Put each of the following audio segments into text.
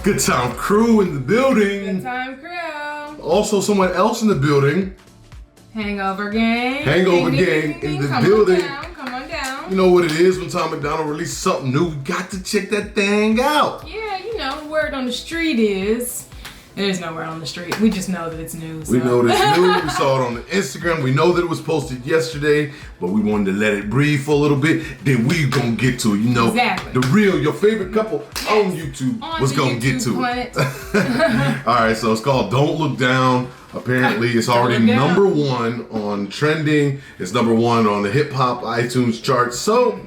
Good time crew in the building. Good time crew. Also someone else in the building. Hangover gang. Hangover gang in the building. Come on down. You know what it is when Tom MacDonald releases something new. We got to check that thing out. Yeah, you know, word on the street is... There's no word on the street. We just know that it's new. So. We know that it's new. We saw it on the Instagram. We know that it was posted yesterday, but we wanted to let it breathe for a little bit. Then we gonna get to it. You know, exactly. The real, your favorite couple on YouTube was gonna get to it. All right, so it's called Don't Look Down. Apparently, it's already number one on trending. It's number one on the hip hop iTunes chart. So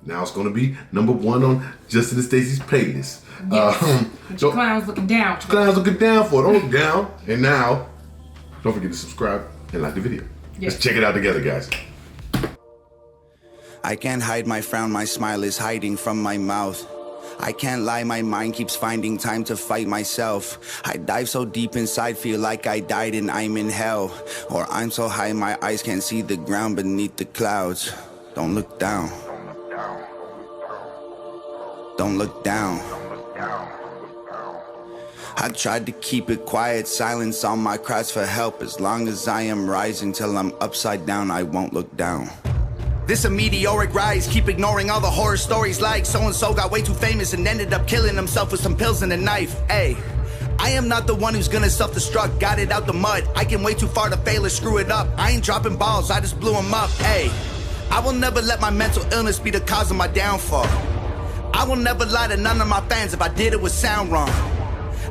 now it's gonna be number one on Justin and Staci's playlist. Yes. Clowns looking down. Clowns looking down for it. Don't look down. And now, don't forget to subscribe and like the video. Yes. Let's check it out together, guys. I can't hide my frown. My smile is hiding from my mouth. I can't lie, my mind keeps finding time to fight myself. I dive so deep inside, feel like I died and I'm in hell. Or I'm so high my eyes can't see the ground beneath the clouds. Don't look down. Don't look down. I tried to keep it quiet, silence all my cries for help. As long as I am rising till I'm upside down, I won't look down. This a meteoric rise, keep ignoring all the horror stories like so-and-so got way too famous and ended up killing himself with some pills and a knife. Ayy, I am not the one who's gonna self-destruct, got it out the mud. I can way too far to fail or screw it up. I ain't dropping balls, I just blew them up. Ayy, I will never let my mental illness be the cause of my downfall. I will never lie to none of my fans. If I did, it would sound wrong.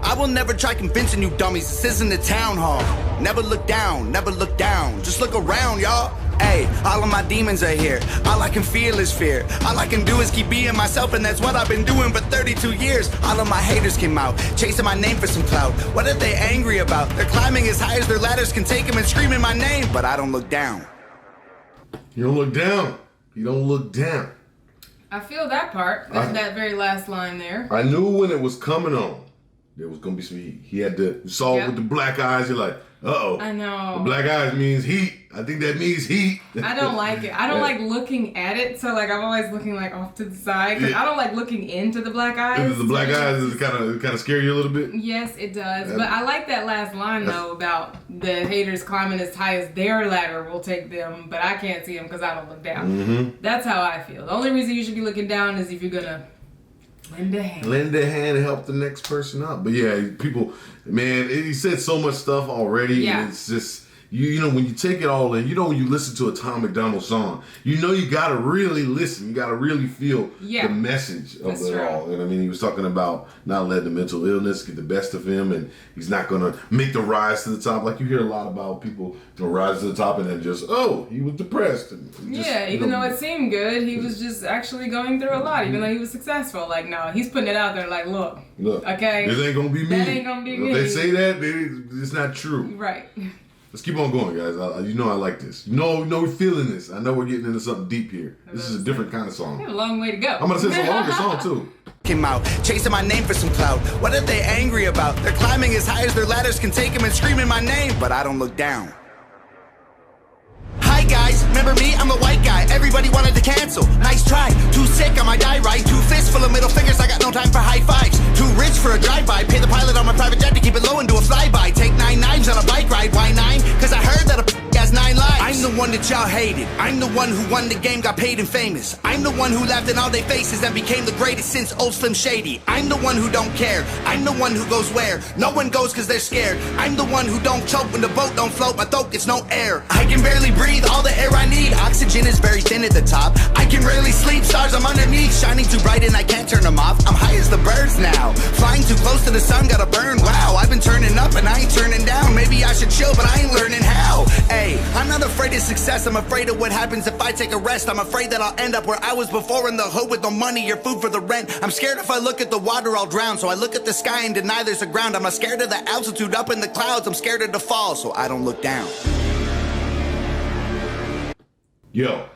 I will never try convincing you dummies this isn't a town hall. Never look down, never look down. Just look around, y'all. Hey, all of my demons are here. All I can feel is fear. All I can do is keep being myself, and that's what I've been doing for 32 years. All of my haters came out, chasing my name for some clout. What are they angry about? They're climbing as high as their ladders can take them and screaming my name, but I don't look down. You don't look down. You don't look down. I feel that part. That very last line there. I knew when it was coming on, there was gonna be some heat. He had to saw it with the black eyes. You're like, uh-oh. I know. The black eyes means heat. I think that means heat. I don't like it. I don't like looking at it. So like I'm always looking like off to the side because I don't like looking into the black eyes. The black eyes is kind of scare you a little bit. Yes, it does. But I like that last line though about the haters climbing as high as their ladder will take them, but I can't see them because I don't look down. Mm-hmm. That's how I feel. The only reason you should be looking down is if you're gonna lend a hand. Lend a hand to help the next person up. But yeah, people, man, he said so much stuff already. Yeah. And it's just, you know, when you take it all in, you know, when you listen to a Tom MacDonald song, you know, you got to really listen. You got to really feel the message of it all. And I mean, he was talking about not letting the mental illness get the best of him, and he's not going to make the rise to the top. Like you hear a lot about people, you know, rise to the top and then just, oh, he was depressed. And just, even though it seemed good, he was just actually going through a lot, even though he was successful. Like, no, he's putting it out there like, look, okay, this ain't going to be me. That ain't going to be me. If they say that, it's not true. Right. Let's keep on going, guys. You know I like this. You know we're feeling this. I know we're getting into something deep here. This is a different kind of song. We have a long way to go. I'm going to say it's a longer song, too. Came out, chasing my name for some clout. What are they angry about? They're climbing as high as their ladders can take them and screaming my name, but I don't look down. Hi guys, remember me? I'm the white guy. Everybody wanted to cancel. Nice try. Too sick, I might die right. 2 fists full of middle fingers, I got no time for high fives. Too rich for a drive-by. Pay the pilot on my private jet to keep it low and do a flyby. Take 9 knives on a bike ride. Why 9? Cause I heard that a has 9 lives. I'm the one that y'all hated. I'm the one who won the game, got paid and famous. I'm the one who laughed in all their faces and became the greatest since old Slim Shady. I'm the one who don't care. I'm the one who goes where no one goes cause they're scared. I'm the one who don't choke when the boat don't float. My throat gets no air. I can barely breathe. All the air I need. Oxygen is very thin at the top. I can rarely sleep. Stars I'm underneath. Shining too bright and I can't turn them off. I'm high as the birds now. Flying too close to the sun, gotta burn. Wow, I've been turning up and I ain't turning down. Maybe I should chill, but I ain't learning how. Hey, I'm not afraid of success. I'm afraid of what happens if I take a rest. I'm afraid that I'll end up where I was before in the hood with no money or food for the rent. I'm scared if I look at the water, I'll drown. So I look at the sky and deny there's a ground. I'm not scared of the altitude up in the clouds. I'm scared of the fall, so I don't look down. Yo,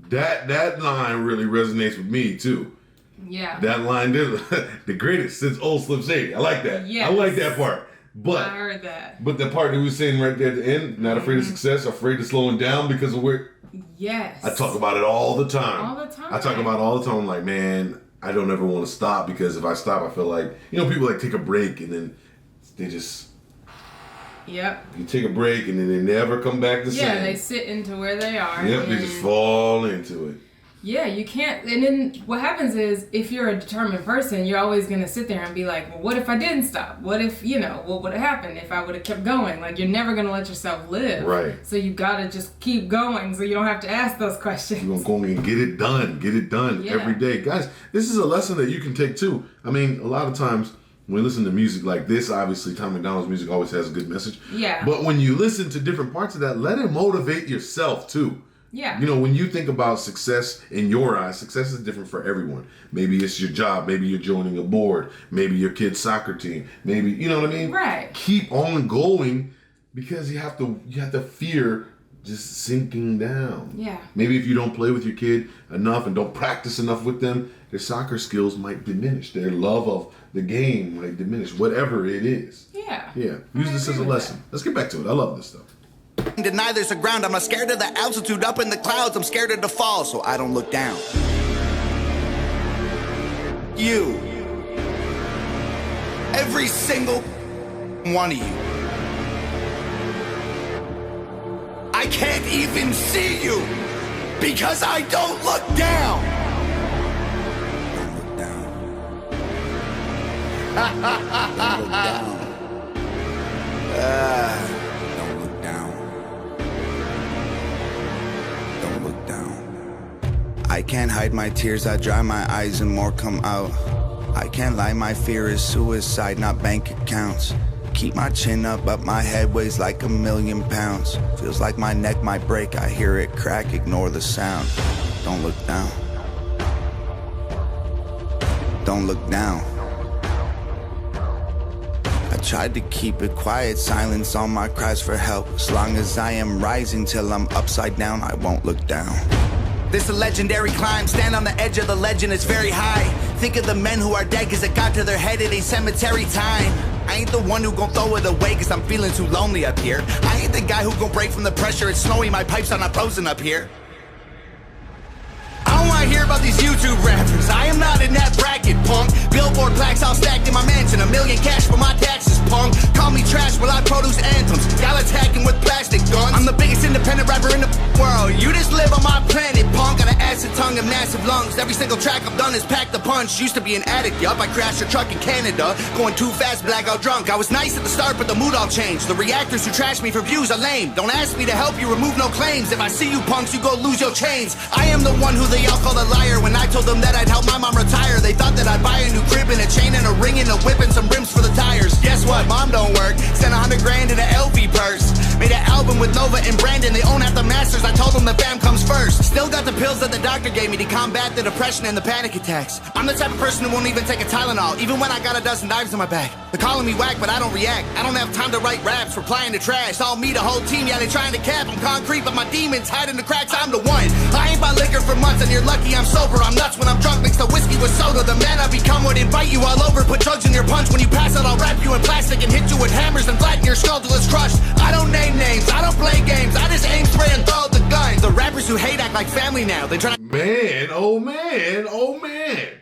that line really resonates with me too. Yeah. That line did the greatest since old Slim Shady. I like that. Yes. I like that part. But I heard that. But the part that we was saying right there at the end, not afraid of success, afraid of slowing down because of where. Yes. I talk about it all the time. All the time. I talk about it all the time. Like, man, I don't ever want to stop, because if I stop, I feel like, people like take a break and then they just... Yep. You take a break and then they never come back the same. Yeah, they sit into where they are. Yep, they just fall into it. Yeah, you can't. And then what happens is, if you're a determined person, you're always going to sit there and be like, well, what if I didn't stop? What if, what would have happened if I would have kept going? Like, you're never going to let yourself live. Right. So you got to just keep going so you don't have to ask those questions. You're going to go and get it done every day. Guys, this is a lesson that you can take too. I mean, a lot of times when we listen to music like this, obviously Tom MacDonald's music always has a good message. Yeah. But when you listen to different parts of that, let it motivate yourself too. Yeah. When you think about success in your eyes, success is different for everyone. Maybe it's your job. Maybe you're joining a board. Maybe your kid's soccer team. Maybe, you know what I mean? Right. Keep on going, because you have to fear just sinking down. Yeah. Maybe if you don't play with your kid enough and don't practice enough with them, their soccer skills might diminish. Their love of the game might diminish, whatever it is. Yeah. Yeah. Use this as a lesson. Let's get back to it. I love this stuff. Deny there's a ground. I'm not scared of the altitude up in the clouds. I'm scared of the fall, so I don't look down. You. Every single one of you. I can't even see you because I don't look down. Don't look down. Don't look down. Don't look down. Don't look down. I can't hide my tears. I dry my eyes and more come out. I can't lie, my fear is suicide, not bank accounts. Keep my chin up, but my head weighs like 1,000,000 pounds. Feels like my neck might break, I hear it crack, ignore the sound. Don't look down. Don't look down. I tried to keep it quiet, silence all my cries for help. As long as I am rising till I'm upside down, I won't look down. This a legendary climb, stand on the edge of the legend, it's very high. Think of the men who are dead, cause it got to their head, it ain't cemetery time. I ain't the one who gon' throw it away, cause I'm feeling too lonely up here. I ain't the guy who gon' break from the pressure, it's snowy, my pipes are not frozen up here. I don't wanna hear about these YouTube rappers, I am not in that bracket, punk. Billboard plaques all stacked in my mansion, 1,000,000 cash for my taxes, punk. Call me trash while I produce anthems, y'all attacking with plastic guns. I'm the biggest independent rapper in the world, you just live on my planet, punk. Got an acid tongue and massive lungs, every single track I've done is packed a punch. Used to be an addict, yup, I crashed a truck in Canada, going too fast, blackout drunk. I was nice at the start, but the mood all changed. The reactors who trash me for views are lame. Don't ask me to help you, remove no claims. If I see you punks, you go lose your chains. I am the one who they all call a liar. When I told them that I'd help my mom retire, they thought that I'd buy a new crib and a chain and a ring and a whip and some rims for the tires. Guess what? Mom don't work. Sent 100 grand in an LV purse. Made an album with Nova and Brandon. They own half the masters. I told them the fam comes first. Still got the pills that the doctor gave me to combat the depression and the panic attacks. I'm the type of person who won't even take a Tylenol, even when I got a dozen knives in my bag. They're calling me whack, but I don't react. I don't have time to write raps, replying to trash. All me, the whole team, yeah, they trying to cap. I'm concrete, but my demons hide in the cracks. I'm the one. I ain't buy liquor for months, and you're lucky I'm sober. I'm nuts when I'm drunk, mix the whiskey with soda. The man I become would invite you all over. Put drugs in your punch. When you pass out, I'll wrap you in plastic and hit you with hammers and flatten your skull till it's crushed. I don't name names, I don't play games. I just aim, spray, and throw the gun. The rappers who hate act like family now. They try to... Man, oh man, oh man.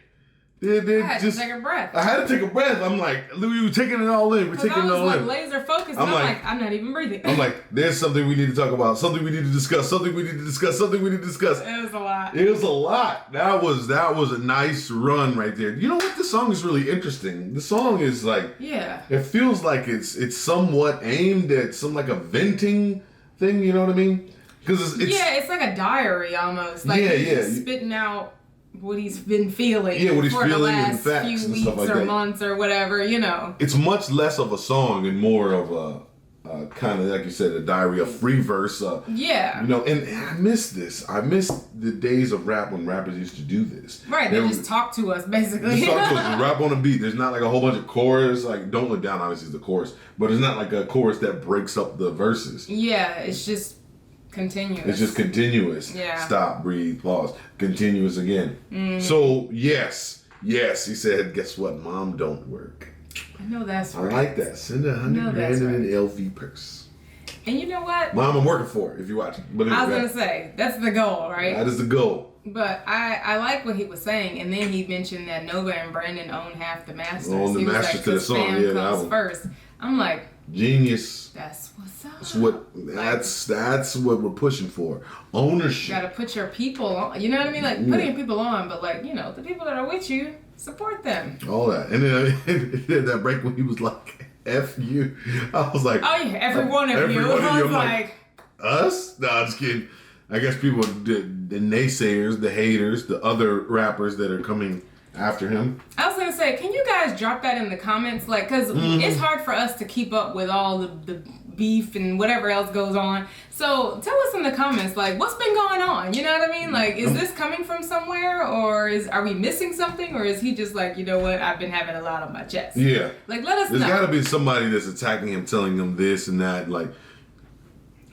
I had to take a breath. I had to take a breath. I'm like, we were taking it all in. We're taking it all in. Laser focused. I'm like, I'm not even breathing. I'm like, there's something we need to talk about. Something we need to discuss. Something we need to discuss. Something we need to discuss. It was a lot. It was a lot. That was a nice run right there. You know what? This song is really interesting. The song is like, yeah. It feels like it's somewhat aimed at some like a venting thing. You know what I mean? Because it's like a diary almost. Like he's spitting out what he's been feeling what he's for feeling the last and facts few and weeks stuff like or that. months or whatever, you know. It's much less of a song and more of a kind of, like you said, a diary, a free verse. Yeah. You know, and I miss this. I miss the days of rap when rappers used to do this. Right, they just talk to us, basically. Just talk to us, rap on a beat. There's not like a whole bunch of chorus. Like, Don't Look Down, obviously, is the chorus. But it's not like a chorus that breaks up the verses. Yeah, it's just continuous. It's just continuous. Yeah. Stop, breathe, pause. Continuous again. Mm. So, yes, he said, guess what? Mom don't work. I know that's right. I like that. Send 100 grand in an LV purse. And you know what? Mom, I'm working for it if you watch it. But anyway, I was going to say, that's the goal, right? That is the goal. But I like what he was saying. And then he mentioned that Nova and Brandon own half the masters. Own the he masters was to the like, song. fam Yeah, comes first. I'm like, genius. that's what's up. That's what we're pushing for. Ownership. You got to put your people on. You know what I mean? Like, putting your people on, but like, you know, the people that are with you, support them. All that. And then that break when he was like, F you. I was like, oh yeah, every one of you. I was like, us? No, I'm just kidding. I guess people, the naysayers, the haters, the other rappers that are coming after him. I was gonna say, can you guys drop that in the comments? Like, cause it's hard for us to keep up with all the beef and whatever else goes on. So tell us in the comments, like, what's been going on? You know what I mean? Like, is this coming from somewhere, or are we missing something, or is he just like, you know what, I've been having a lot on my chest? Yeah. Like, let us know. There's got to be somebody that's attacking him, telling him this and that, like.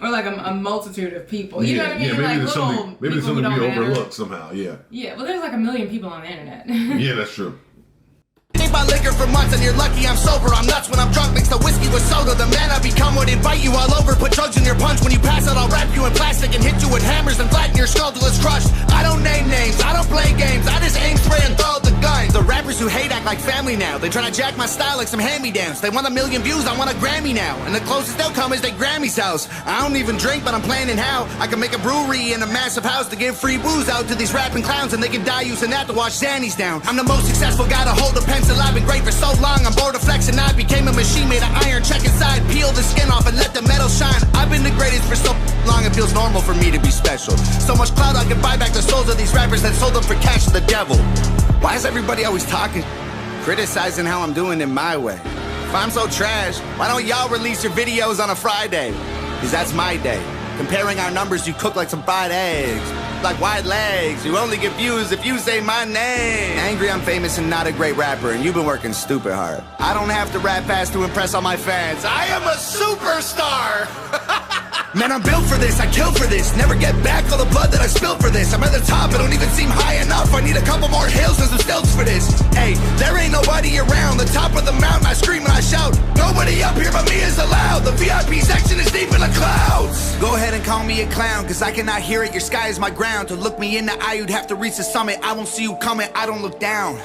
Or like a multitude of people. You know what I mean? Yeah, maybe like there's something. Maybe there's something to be overlooked somehow. Yeah. Yeah. Well, there's like 1 million people on the internet. Yeah, that's true. Need my liquor for months and you're lucky I'm sober. I'm nuts when I'm drunk, mix the whiskey with soda. The man I become would invite you all over. Put drugs in your punch. When you pass out, I'll wrap you in plastic and hit you with hammers and flatten your skull till it's crushed. I don't name names, I don't play games. I just aim, spray, and throw the guns. The rappers who hate act like family now. They try to jack my style like some hand-me-downs. They want 1 million views, I want a Grammy now. And the closest they'll come is they Grammy's house. I don't even drink, but I'm planning how I can make a brewery in a massive house to give free booze out to these rapping clowns, and they can die using that to wash Xannies down. I'm the most successful guy to hold a pencil. I've been great for so long, I'm bored of flexing. I became a machine made of iron. Check inside, peel the skin off and let the metal shine. I've been the greatest for so long, it feels normal for me to be special. So much clout I can buy back the souls of these rappers that sold them for cash to the devil. Why is everybody always talking, criticizing how I'm doing it my way? If I'm so trash, why don't y'all release your videos on a Friday? Cause that's my day. Comparing our numbers, you cook like some fried eggs. Like wide legs, you only get views if you say my name. Angry I'm famous and not a great rapper, and you've been working stupid hard. I don't have to rap fast to impress all my fans. I am a superstar! Man, I'm built for this, I kill for this. Never get back all the blood that I spilled for this. I'm at the top, it don't even seem high enough. I need a couple more hills and some stilts for this. Hey, there ain't nobody around. The top of the mountain, I scream and I shout. Nobody up here but me is allowed. The VIP section is deep in the clouds. Go ahead and call me a clown, cause I cannot hear it. Your sky is my ground. To look me in the eye, you'd have to reach the summit. I won't see you coming, I don't look down.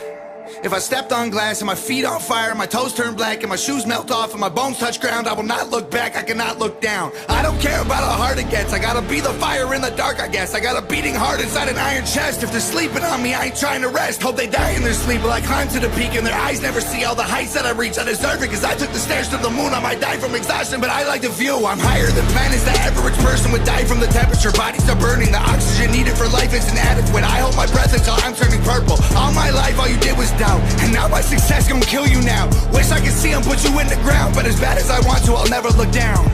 If I stepped on glass and my feet on fire, my toes turn black and my shoes melt off and my bones touch ground, I will not look back, I cannot look down. I don't care about how hard it gets, I gotta be the fire in the dark, I guess. I got a beating heart inside an iron chest. If they're sleeping on me, I ain't trying to rest. Hope they die in their sleep while I climb to the peak and their eyes never see all the heights that I reach. I deserve it cause I took the stairs to the moon. I might die from exhaustion, but I like the view. I'm higher than planets, the average person would die from the temperature. Bodies are burning, the oxygen needed for life is inadequate. I hold my breath until I'm turning purple. All my life all you did was doubt, and now my success gon' kill you now. Wish I could see him put you in the ground, but as bad as I want to, I'll never look down.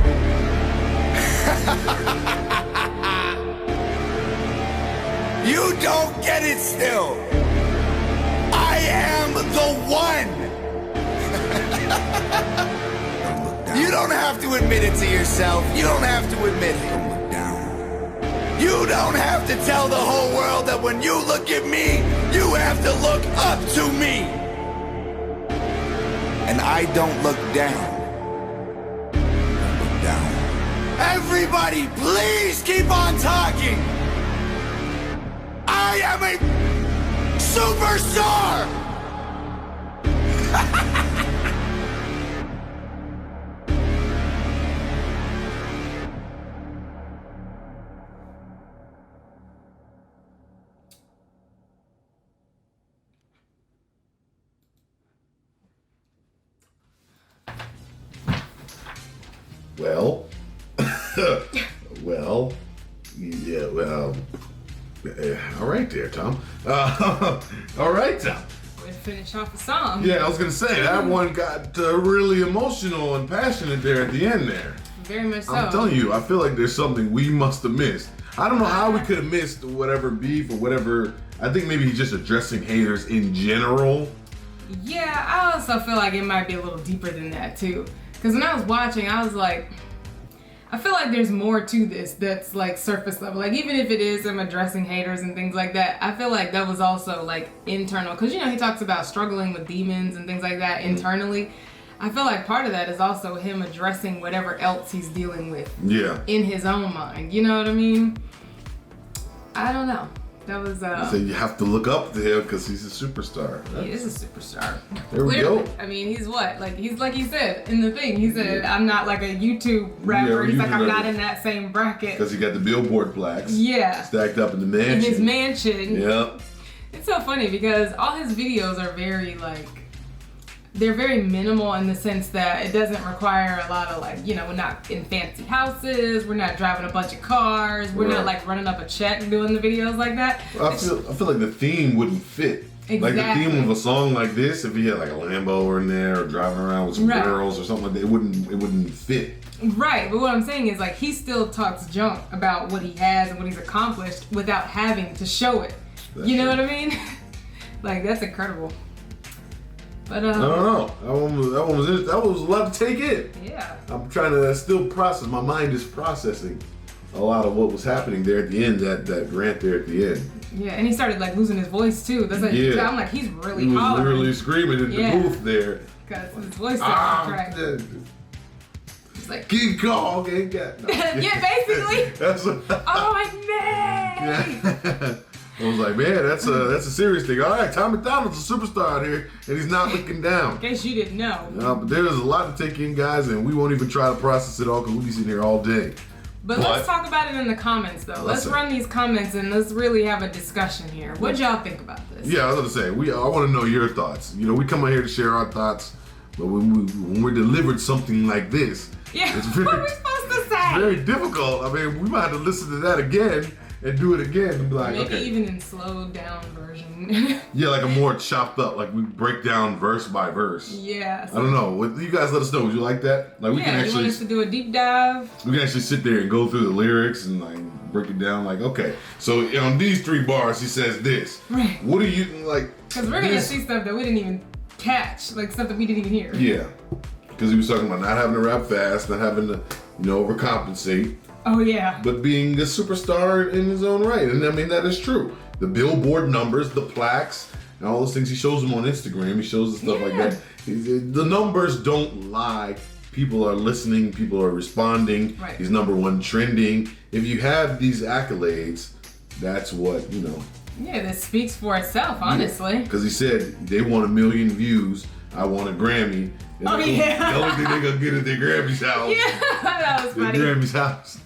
You don't get it still. I am the one. You don't have to admit it to yourself. You don't have to admit it. Don't look down. You don't have to tell the whole world that when you look at me, you have to look up to me. And I don't look down. Don't look down. Everybody, please keep on talking. I am a superstar. All right there, Tom. All right, Tom. Way to finish off the song. Yeah, I was going to say, that one got really emotional and passionate there at the end there. Very much so. I'm telling you, I feel like there's something we must have missed. I don't know how we could have missed whatever beef or whatever. I think maybe he's just addressing haters in general. Yeah, I also feel like it might be a little deeper than that, too. Because when I was watching, I was like, I feel like there's more to this that's like surface level. Like even if it is him addressing haters and things like that, I feel like that was also like internal. Because, you know, he talks about struggling with demons and things like that internally. I feel like part of that is also him addressing whatever else he's dealing with. Yeah. In his own mind. You know what I mean? I don't know. That was So you have to look up to him because he's a superstar. He is a superstar. There we go. I mean, he's what? Like he said in the thing. He said, "I'm not like a YouTube rapper." He's like, "I'm not in that same bracket." Because he got the Billboard plaques. Yeah. Stacked up in the mansion. In his mansion. Yep. It's so funny because all his videos are very they're very minimal in the sense that it doesn't require a lot of we're not in fancy houses, we're not driving a bunch of cars, we're not like running up a check doing the videos like that. I feel like the theme wouldn't fit. Exactly. Like the theme of a song like this, if he had like a Lambo in there or driving around with some girls or something like that, it wouldn't fit. Right, but what I'm saying is he still talks junk about what he has and what he's accomplished without having to show it. You know what I mean? That's incredible. But I don't know. That one was a lot to take in. Yeah. I'm trying to still process. My mind is processing a lot of what was happening there at the end. That rant there at the end. Yeah, and he started losing his voice too. That's I'm like, he's really hollering. He was really screaming in the booth there. Because his voice started cracking. He's like, King Kong ain't got no. Yeah, basically. That's what. Oh, man. Yeah. I was like, man, that's a serious thing. All right, Tom MacDonald's a superstar out here, and he's not looking down. In case you didn't know. But there's a lot to take in, guys, and we won't even try to process it all because we'll be sitting here all day. But let's talk about it in the comments, though. Let's run these comments and let's really have a discussion here. What y'all think about this? Yeah, I was gonna say, I want to know your thoughts. We come out here to share our thoughts, but when we're delivered something like this, it's very, what are we supposed to say? It's very difficult. I mean, we might have to listen to that again. And do it again and be like, maybe okay. even in slowed down version. Yeah, like a more chopped up, like we break down verse by verse. Yeah. So I don't know. You guys let us know. Would you like that? Like we can actually. You want us to do a deep dive? We can actually sit there and go through the lyrics and break it down. Like, okay, so on these 3 bars, he says this. Right. What do you like? Because we're gonna see stuff that we didn't even catch, stuff that we didn't even hear. Yeah, because he was talking about not having to rap fast, not having to, overcompensate. Oh, yeah. But being a superstar in his own right. And I mean, that is true. The Billboard numbers, the plaques, and all those things. He shows them on Instagram. He shows the stuff like that. The numbers don't lie. People are listening. People are responding. Right. He's #1 trending. If you have these accolades, that's what, Yeah, this speaks for itself, honestly. Because he said, they want 1 million views. I want a Grammy. And Oh, yeah. The only thing they're going to get is their Grammy's house. Yeah, that was funny. Their Grammy's house.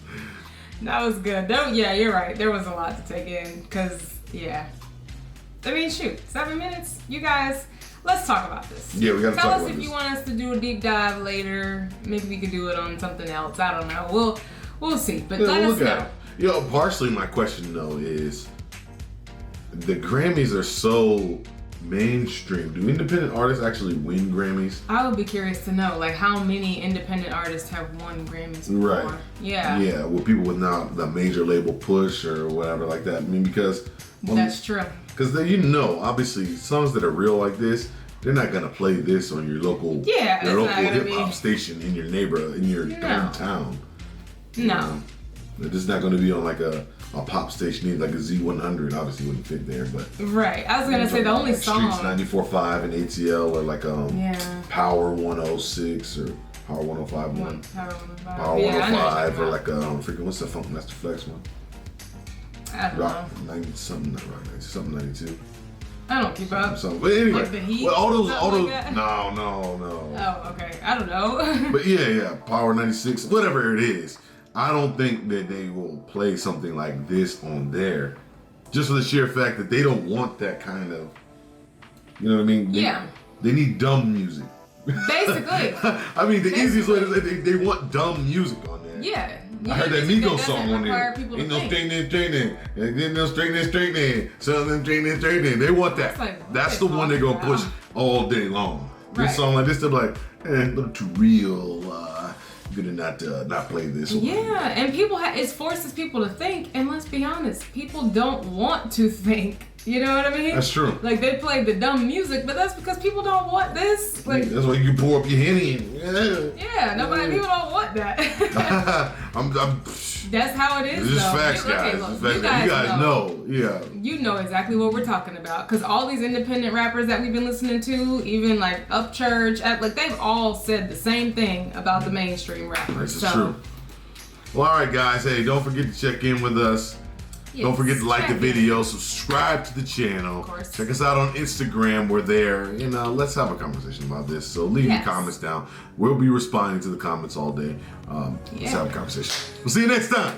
That was good. Yeah, you're right. There was a lot to take in because, I mean, shoot, 7 minutes? You guys, let's talk about this. Yeah, we got to talk about this. Tell us if you want us to do a deep dive later. Maybe we could do it on something else. I don't know. We'll see. But let us know. Partially my question, though, is the Grammys are so mainstream. Do independent artists actually win Grammys? I would be curious to know, how many independent artists have won Grammys before? Right. Yeah. Yeah, with people with not the major label push or whatever like that. I mean, because... That's true. Because obviously, songs that are real like this, they're not going to play this on your local, hip-hop station in your neighborhood, in your hometown. No. This is not going to be on a pop station either, like a Z100 obviously wouldn't fit there, but right. I was gonna say the only song Streets 94.5 and ATL or Power 106 or Power 105.1. Power 105 or freaking what's the Funk Master Flex one? I don't know. 90 something, not Rock 90 something 92. I don't keep up. But anyway, the Heat, all those no. Oh, okay. I don't know. But yeah, Power 96, whatever it is. I don't think that they will play something like this on there, just for the sheer fact that they don't want that kind of, you know what I mean? They need dumb music. Basically. I mean, the easiest way to say they want dumb music on there. Yeah. I heard that Migos song on there. Ain't no straightening. Ain't no straightening. Something straightening. They want that. That's the one they're going to push all day long. Right. This song like this, they're like, a little too real. Gonna not play this one. Yeah, and it forces people to think, and let's be honest, people don't want to think. You know what I mean? That's true. Like, they play the dumb music, but that's because people don't want this. Like, that's why you pour up your Henny and people don't want that. That's how it is, It's though. facts, guys. You guys know. Yeah. You know exactly what we're talking about. Because all these independent rappers that we've been listening to, even like Upchurch, like they've all said the same thing about the mainstream rappers. This is true. Well, all right, guys. Hey, don't forget to check in with us. Yes, don't forget to like the video, subscribe to the channel. Of course. Check us out on Instagram. We're there. Let's have a conversation about this. So leave your comments down. We'll be responding to the comments all day. Let's have a conversation. We'll see you next time.